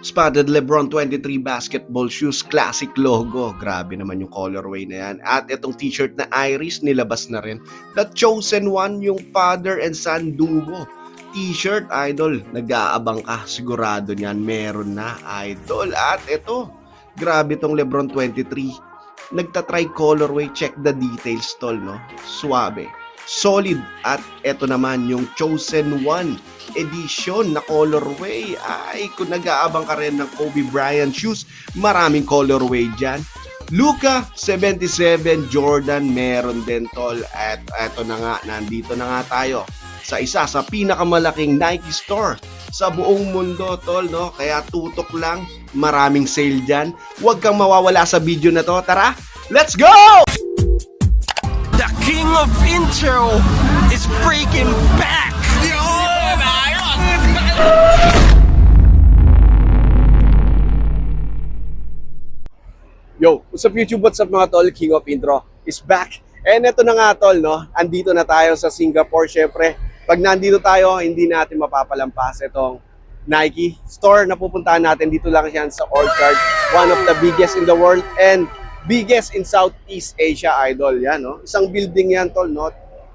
Spotted LeBron 23 basketball shoes, classic logo. Grabe naman yung colorway na yan. At itong t-shirt na Iris, nilabas na rin. The Chosen One, yung father and son duo. T-shirt, idol. Nag-aabang ka. Sigurado niyan, meron na, idol. At ito, grabe tong LeBron 23. Nagtatry colorway, check the details, tol, no? Suabe. Solid. At ito naman yung Chosen One edition na colorway. Ay, kung nag-aabang ka rin ng Kobe Bryant shoes, maraming colorway dyan. Luka 77 Jordan meron din, tol. At eto na nga, nandito na nga tayo sa isa sa pinakamalaking Nike store sa buong mundo, tol, no? Kaya tutok lang, maraming sale dyan. Huwag kang mawawala sa video na to. Tara, let's go! The king of intro is freaking back! Yo, what's up YouTube? What's up mga tol? King of Intro is back. And ito na nga tol, no? Andito na tayo sa Singapore. Syempre, pag nandito tayo, hindi natin mapapalampas itong Nike store na pupuntahan natin. Dito lang yan sa Orchard. One of the biggest in the world and biggest in Southeast Asia, idol. Yan, no? Isang building yan, tol, no?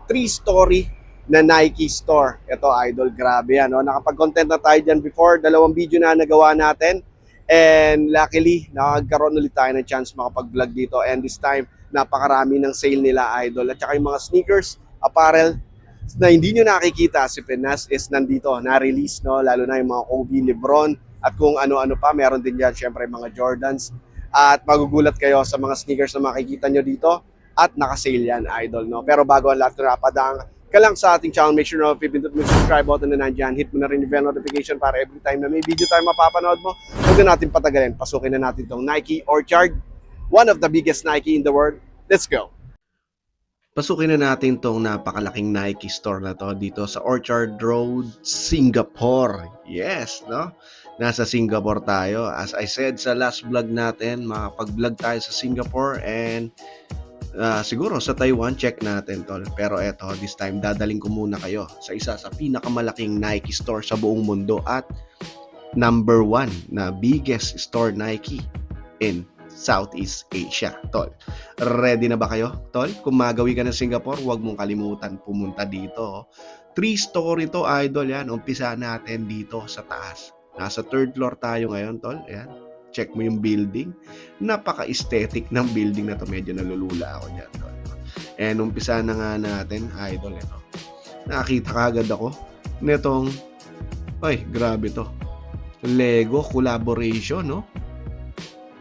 3-story na Nike store. Ito, idol, grabe yan, no? Nakapag-content na tayo dyan before. 2 video na nagawa natin. And luckily, nakagkaroon ulit tayo ng chance makapag-vlog dito. And this time, napakarami ng sale nila, idol. At saka yung mga sneakers, apparel, na hindi nyo nakikita si Pinas is nandito, na-release, no? Lalo na yung mga Kobe, Lebron, at kung ano-ano pa. Meron din dyan, syempre, mga Jordans. At magugulat kayo sa mga sneakers na makikita nyo dito. At naka-sale yan, idol, no? Pero bago ang lahat na napadang ka lang sa ating channel, make sure na pipindot mo yung subscribe button na nandyan. Hit mo na rin yung bell notification para every time na may video tayo mapapanood mo. Huwag na natin patagalin. Pasukin na natin itong Nike Orchard. One of the biggest Nike in the world. Let's go! Pasukin na natin itong napakalaking Nike store na to dito sa Orchard Road, Singapore. Yes, no? Nasa Singapore tayo. As I said sa last vlog natin, makapag-vlog tayo sa Singapore and siguro sa Taiwan, check natin, tol. Pero eto, this time, dadaling ko muna kayo sa isa sa pinakamalaking Nike store sa buong mundo at number 1 na biggest store Nike in Southeast Asia, tol. Ready na ba kayo, tol? Kung magawi ka ng Singapore, huwag mong kalimutan pumunta dito. 3-story to, idol, yan. Umpisa natin dito sa taas. Nasa 3rd floor tayo ngayon, tol. Ayan. Check mo yung building. Napaka-aesthetic ng building na to. Medyo nalulula ako dyan, tol. And umpisa na nga natin, idol, ito. Nakakita kagad ako nitong, ay, grabe to. Lego collaboration, no?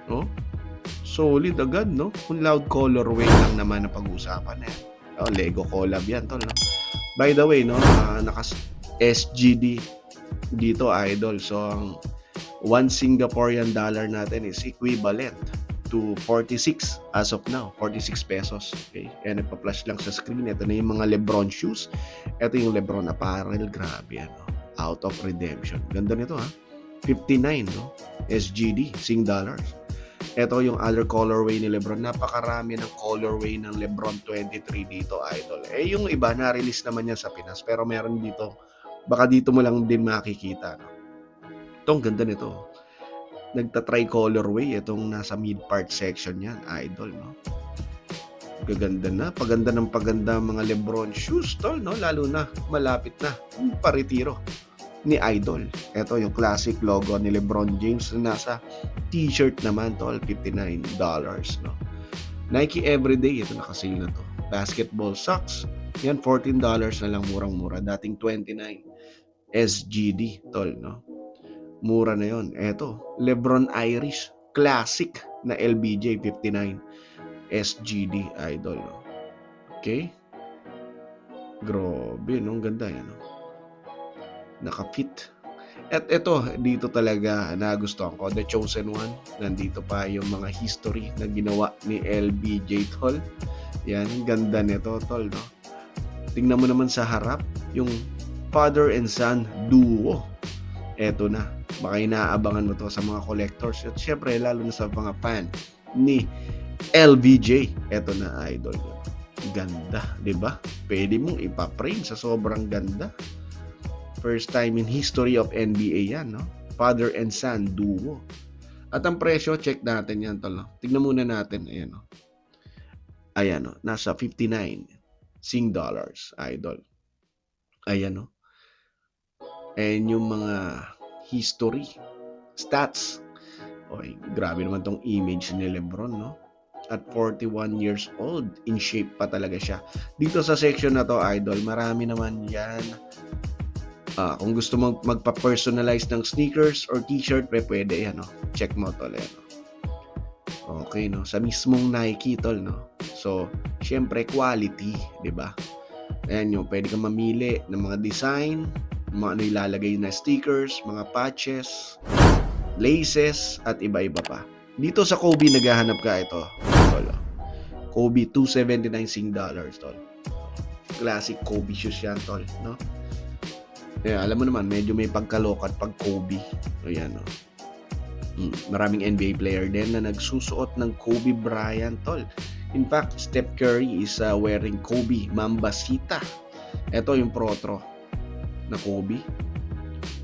No? Solid agad, no? Kung loud colorway lang naman na pag-usapan eh. Oh, Lego collab yan, tol, no? By the way, no? Naka-SGD dito, idol. So, ang 1 Singaporean dollar natin is equivalent to 46 as of now. 46 pesos. Okay? Kaya nagpa-flash lang sa screen. Ito na yung mga Lebron shoes. Ito yung Lebron apparel. Grabe, ano? Out of redemption. Ganda nito, ha? 59, no? SGD, Sing dollars. Ito yung other colorway ni Lebron. Napakarami ng colorway ng Lebron 23 dito, idol. Eh, yung iba, na-release naman yan sa Pinas. Pero meron dito, baka dito mo lang din makikita, no? Itong ganda nito. Nagta-try colorway. Itong nasa mid-part section yan, idol, no? Gaganda na. Paganda ng paganda mga Lebron shoes, tol, no? Lalo na, malapit na. Paretiro ni idol. Ito yung classic logo ni Lebron James na nasa t-shirt naman, tol. $59, no? Nike Everyday. Ito nakasale na to. Basketball socks. Yan, $14 na lang, murang-mura. Dating 29 SGD, tol, no? Mura na yon. Eto, Lebron Irish classic na LBJ 59 SGD, idol, no? Okay? Grabe, no? Ang ganda yan, no? Naka-fit. At ito, dito talaga nagustuhan ko. The Chosen One. Nandito pa yung mga history na ginawa ni LBJ, tol. Yan, ganda nito, tol, no? Tingnan mo naman sa harap, yung father and son duo. Eto na. Baka inaabangan mo to sa mga collectors. At syempre, lalo na sa mga fan ni LBJ. Eto na, idol. Ganda, di ba? Pwede mong ipa-frame sa sobrang ganda. First time in history of NBA yan, no? father and son duo. At ang presyo, check natin yan, tol. Tignan muna natin. Ayan, no? Ayan, no? Nasa 59 Sing dollars, idol. Ayan, no? And yung mga history, stats. Oy, grabe naman tong image ni Lebron, no? At 41 years old, in shape pa talaga siya. Dito sa section na to, idol, marami naman yan. Kung gusto mong magpa-personalize ng sneakers or t-shirt, pwede yan, no? Check mo tol, yan, no? Okay, no? Sa mismong Nike, tol, no? So, syempre, quality, di ba? Ayan yung pwede kang mamili ng mga design, mga ano ilalagay na stickers, mga patches, laces, at iba-iba pa. Dito sa Kobe, naghahanap ka ito, tol. Kobe 279 Sing dollars, tol. Classic Kobe shoes yan, tol, no? Yeah, alam mo naman, medyo may pagkalokat pag Kobe. Ayan, no? Maraming NBA player din na nagsusuot ng Kobe Bryant, tol. In fact, Steph Curry is wearing Kobe Mambasita. Ito yung protro na Kobe.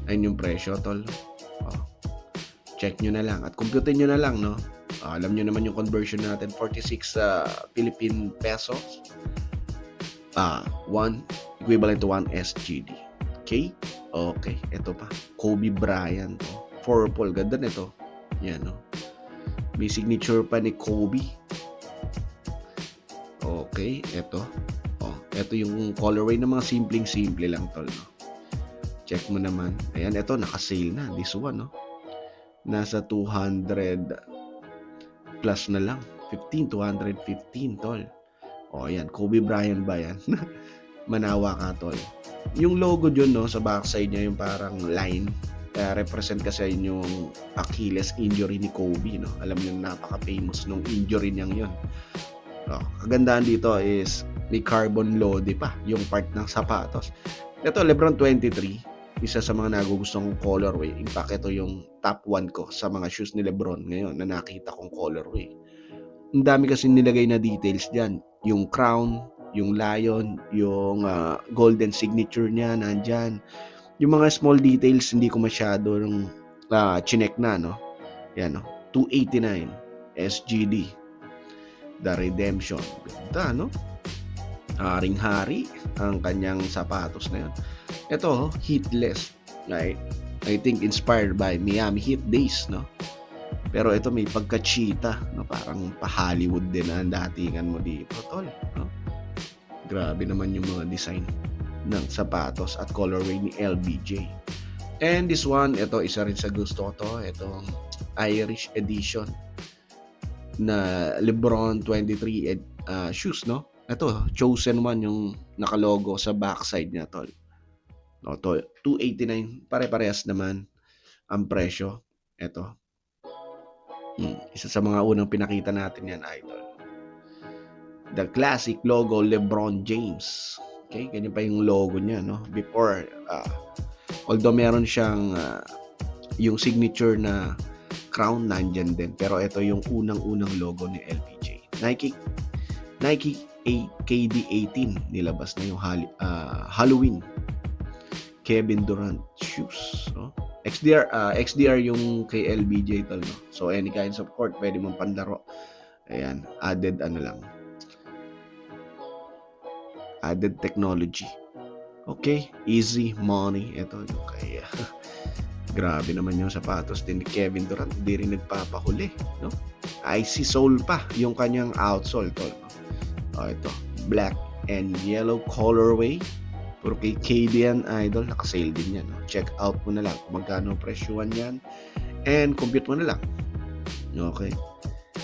Ayun yung presyo, tol. Check nyo na lang. At computin nyo na lang, no? Alam nyo naman yung conversion natin. 46 Philippine pesos. 1 equivalent to 1 SGD. Okay? Okay. Ito pa. Kobe Bryant. Purple. Ganda nito. Yan, no? May signature pa ni Kobe. Okay. Ito. Ito yung colorway ng mga simpleng-simple lang, tol, no? Check mo naman. Ayan. Ito. Naka-sale na. This one, no? Nasa 200 plus na lang. 215, tol. Ayan. Kobe Bryant ba yan? Manawa ka, tol. Yung logo dyan, no, sa backside niya, yung parang line, represent kasi yung Achilles injury ni Kobe, no? Alam niyo, napaka-famous nung injury niyang yun. Kagandahan dito is may carbon lode pa yung part ng sapatos. Ito, Lebron 23, isa sa mga nagugustong colorway. In fact, ito yung top 1 ko sa mga shoes ni Lebron ngayon na nakita kong colorway. Ang dami kasi nilagay na details dyan. Yung crown, yung lion, yung golden signature niya nandyan. Yung mga small details hindi ko masyado chinek na, no? Yan, no? 289 SGD. The Redemption. Ganda, no? Haring-hari ang kanyang sapatos na yun. Ito, Heatless. Right? I think inspired by Miami Heat days, no? Pero ito may pagka-cheetah, no? Parang pa-Hollywood din ang datingan mo dito, tol, no? Grabe naman yung mga design ng sapatos at colorway ni LBJ. And this one, ito isa rin sa gusto ko to. Itong Irish edition na LeBron 23 shoes, no? Ito, chosen one yung nakalogo sa backside niya, tol. No, to 289, pare-parehas naman ang presyo. Ito. Isa sa mga unang pinakita natin yan, idol. The classic logo LeBron James. Okay, ganyan pa yung logo niya, no? Before, although meron siyang yung signature na crown nandyan din, pero ito yung unang-unang logo ni LBJ. Nike KD18 nilabas na yung Halloween Kevin Durant shoes, no? XDR yung kay LBJ, tol, no? So any kinds of court pwede mong panlaro. Ayan, added technology. Okay, easy money. Ito yung kay grabe naman yung sapatos din ni Kevin Durant. Hindi rin nagpapahuli, no? Icy sole pa yung kanyang outsole, tol, no? Ito, black and yellow colorway. Puro kay KD yan, idol. Nakasale din yan, no? Check out mo na lang kung magkano presyuan yan and compute mo na lang. Okay,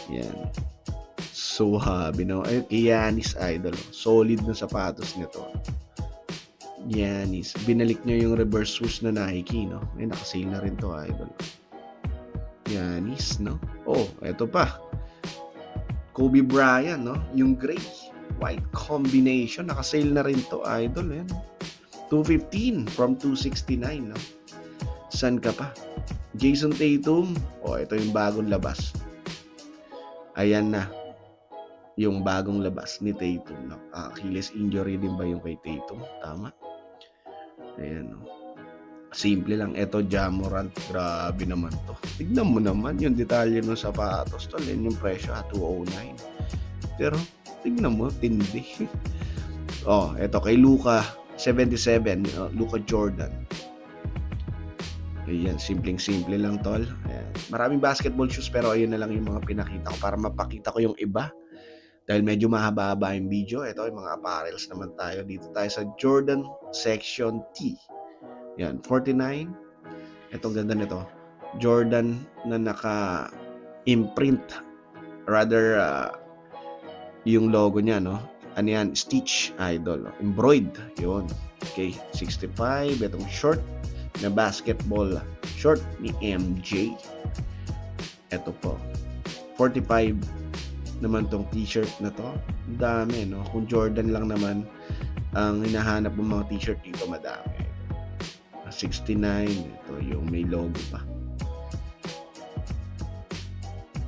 yan. So habi, no? Ay, kay Giannis, idol. Solid na sapatos nito. Giannis. Binalik niya yung reverse swoosh na Nike, no? Ay, nakasale na rin to, idol. Giannis, no? Oh, eto pa. Kobe Bryant, no? Yung gray white combination. Nakasale na rin to, idol. Yan. 215 from 269, no? San ka pa? Jason Tatum. Oh, ito yung bagong labas. Ayan na. Yung bagong labas ni Tatum, no? Achilles injury din ba yung kay Tatum? Tama. Ayan, no? Simple lang. Eto, Jamorant. Grabe naman to. Tignan mo naman yung detalye ng sapatos. Tol, yun yung presyo, 209. Pero, tignan mo, tindi. Oh, eto kay Luka, 77. Luka Jordan. Ayan, simpleng-simple lang, tol. Ayan. Maraming basketball shoes, pero ayun na lang yung mga pinakita ko para mapakita ko yung iba. Dahil medyo mahaba-haba yung video. Ito, yung mga apparels naman tayo. Dito tayo sa Jordan Section T. Yan, 49. Itong ganda nito. Jordan na naka-imprint. Rather, yung logo niya, no? Ano yan? Stitch Idol. Embroidered. Yun. Okay, 65. Itong short na basketball short ni MJ. Ito po. 45 naman tong t-shirt na to. Dami, no? Kung Jordan lang naman ang hinahanap ng mga t-shirt dito, madami. 69, ito yung may logo pa.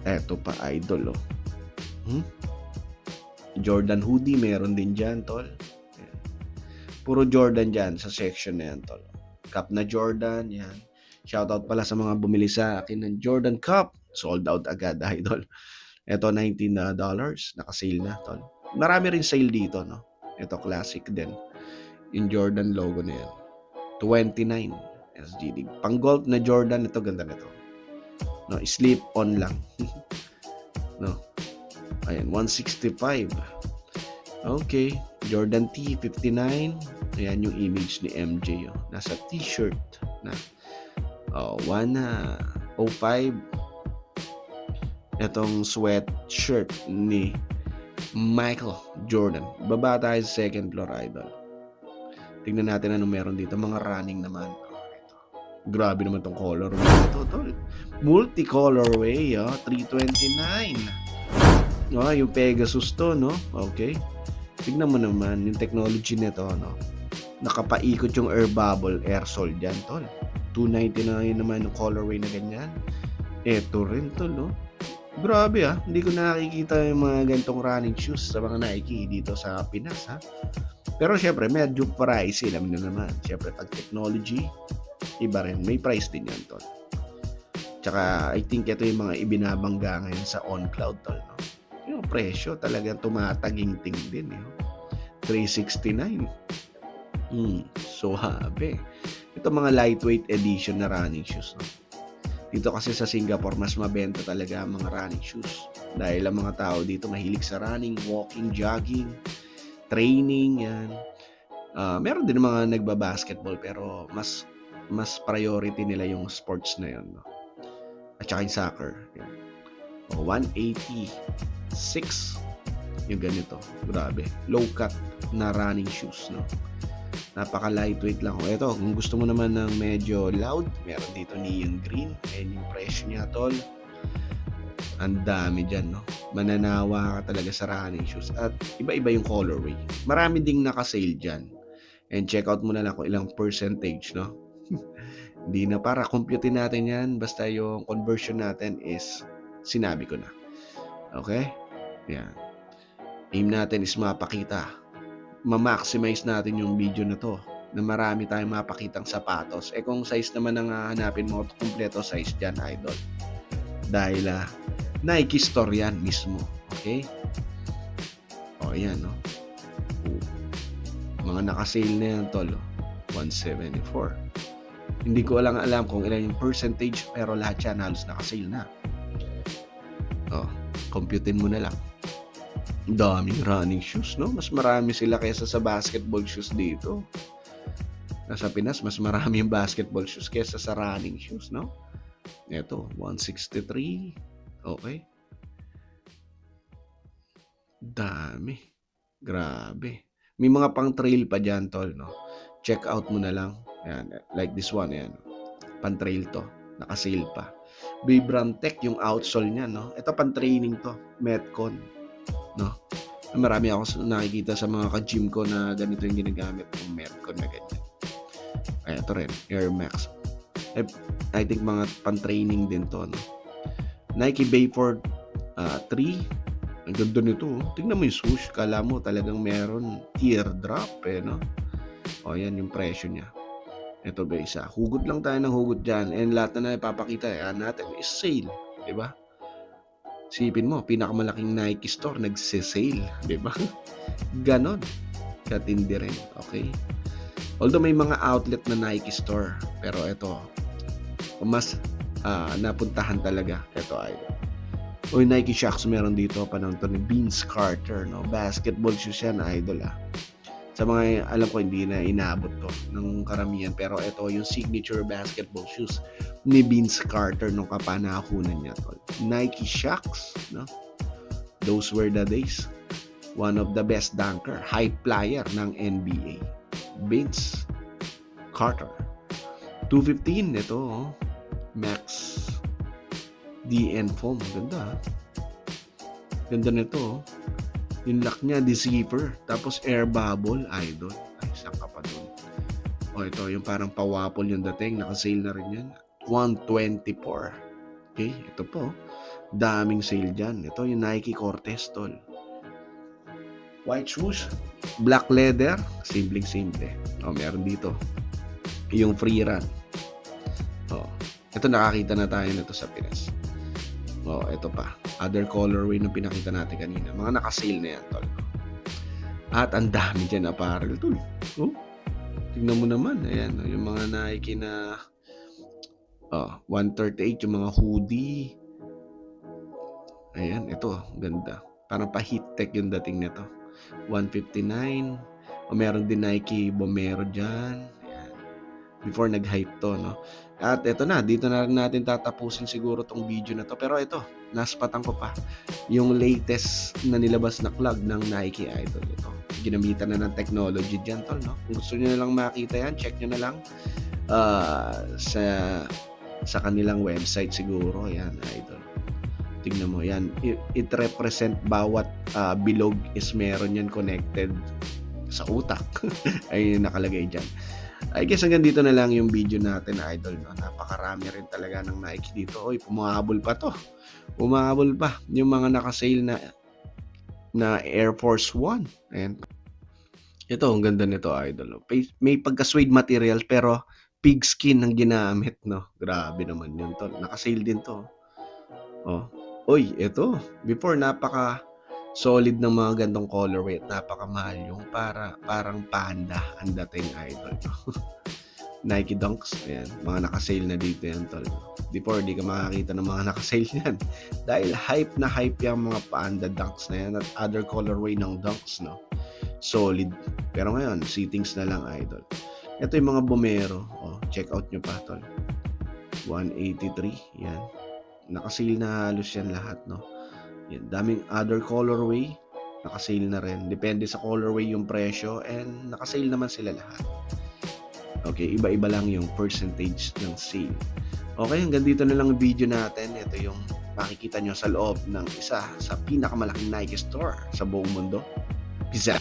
Eto pa, idol, oh. Jordan hoodie, meron din dyan, tol. Ayan. Puro Jordan dyan sa section na yan, tol. Cup na Jordan, yan. Shoutout pala sa mga bumili sa akin ng Jordan Cup. Sold out agad, idol. Ito, $19. Naka-sale na, tol. Marami rin sale dito, no? Ito, classic din. Yung Jordan logo na yan. 29 SGD. Pang gold na Jordan, ito ganda nito. No, slip on lang. No. Ayan, 165. Okay, Jordan T 59. Ayan yung image ni MJ, oh. Nasa t-shirt na. 105. Itong sweatshirt ni Michael Jordan. Baba tayo sa second floor, idol. Tingnan natin ano meron dito. Mga running naman. Ito. Grabe naman tong colorway. Ito. Multi-colorway. 329. Yung Pegasus to, no? Okay. Tignan mo naman yung technology nito, no? Nakapaikot yung air bubble, air sol dyan, tol. 299 naman yung colorway na ganyan. Ito rin, tol, no? Grabe, Hindi ko nakikita yung mga gantong running shoes sa mga Nike dito sa Pinas, Pero syempre, medyo pricey. Alam nyo naman. Syempre, pag technology, iba rin. May price din yan, tol. Tsaka, I think ito yung mga ibinabangga ngayon sa OnCloud, tol, no? Yung presyo talagang tumataginting din, 369. So, habe. Ito mga lightweight edition na running shoes, no? Dito kasi sa Singapore, mas mabenta talaga ang mga running shoes. Dahil ang mga tao dito mahilig sa running, walking, jogging, training, yan. Meron din mga nagba-basketball pero mas priority nila yung sports na yun, no? At saka yung soccer. Yan. 186 yung ganito. Grabe. Low cut na running shoes, no? Napaka lightweight lang. Ito, kung gusto mo naman ng medyo loud, meron dito neon green. Ayan yung presyo niya, tol. Ang dami dyan, no? Mananawa ka talaga sa running shoes. At iba-iba yung colorway. Marami ding naka-sale dyan. And check out mo na lang kung ilang percentage, no? Hindi na, para computein natin yan. Basta yung conversion natin is sinabi ko na. Okay? Yan. Aim natin is mapakita. Ma-maximize natin yung video na to na marami tayong mapakitang sapatos. Kung size naman ang hanapin mo, kompleto size dyan, idol. Dahil Nike store yan mismo. Okay? Ayan, no? Mga naka-sale na yan, tol. 174. Hindi ko alam kung ilan yung percentage, pero lahat yan halos naka-sale na. Computein mo na lang. Daming running shoes, no? Mas marami sila kaysa sa basketball shoes dito. Nasa Pinas, mas marami yung basketball shoes kaysa sa running shoes, no? Ito, 163. Okay. Dami. Grabe. May mga pang trail pa dyan, tol, no? Check out mo na lang. Yan, like this one, yan. Pang trail to. Naka-sale pa. Vibram Tech yung outsole niya, no? Ito pang training to. Metcon. No? Marami ako nakikita sa mga ka-gym ko na ganito yung ginagamit ng Metcon na ganyan. Ay, ito rin, Air Max. I think mga pan-training din to, no? Nike Bayford 3. Ang ganda nito. Tingnan mo yung swoosh. Kala mo talagang meron teardrop, no? Yan yung presyo niya. Ito guys, hugot lang tayo ng hugot dyan. And lahat na ipapakita natin is sale. Diba? Sipin mo, pinakamalaking Nike store nagse-sale. Diba? Ganon. Katindi rin. Okay? Although may mga outlet na Nike store. Pero ito, mas napuntahan talaga. Ito ay Nike Shox meron dito. Panahon to ni Vince Carter. No? Basketball shoes yan, idol. Sa mga alam ko hindi na inaabot to ng karamihan, pero ito yung signature basketball shoes ni Vince Carter nung kapanahunan niya, tol. Nike Shox, no? Those were the days. One of the best dunker, high flyer ng NBA. Vince Carter. 215 ito, Max DN foam, ganda. Ganda nito. Yung lock niya, deceiver. Tapos air bubble, idol. Ay, saan ka pa dun? Ito, yung parang pawapol yung dating. Naka-sale na rin yan. 124. Okay, ito po. Daming sale dyan. Ito, yung Nike Cortez, tol. White shoes. Black leather. Simpleng-simple. Meron dito. Yung free run. Ito, nakakita na tayo nito sa Pinas. Ito pa. Other colorway na pinakita natin kanina. Mga naka-sale na yan, tol. At ang dami dyan apparel, tol. Tignan mo naman. Ayan, yung mga Nike na 138, yung mga hoodie. Ayan, ito. Ganda. Parang pa-heat tech yung dating nito. 159. Meron din Nike Bomero dyan. Ayan. Before nag-hype to, no? At ito na, dito na rin natin tatapusin siguro tong video na to. Pero ito, naspatan ko pa yung latest na nilabas na clog ng Nike, idol. Ito, ginamitan na ng technology dyan, tol, no? Kung gusto nyo na lang makita yan, check nyo na lang sa kanilang website siguro. Yan, idol. Tingnan mo, yan. It represent bawat bilog is meron yan connected sa utak. Ay nakalagay dyan. I guess hanggang dito na lang yung video natin, idol. No? Napakarami rin talaga ng Nike dito. Pumahabol pa to. Pumahabol pa yung mga naka-sale na Air Force One. Ayan. Ito, ang ganda nito, idol. May pagka-suede material pero pig skin ang ginamit, no? Grabe naman yun, to. Naka-sale din to. Ito. Before, solid ng mga gandong colorway at napakamahal yung parang panda ang dating, idol. Nike Dunks, ayan, mga naka-sale na dito yan, tol. Before, di ka makakita ng mga naka-sale yan dahil hype na hype yung mga panda Dunks na yan at other colorway ng Dunks, no? Solid. Pero ngayon, sittings na lang, idol. Ito yung mga Bomero. Check out nyo pa, tol. 183, yan. Naka-sale na halos yan lahat, no? Yan, daming other colorway, naka-sale na rin. Depende sa colorway yung presyo and naka-sale naman sila lahat. Okay, iba-iba lang yung percentage ng sale. Okay, hanggang dito na lang yung video natin. Ito yung makikita nyo sa loob ng isa sa pinakamalaking Nike store sa buong mundo. Peace out.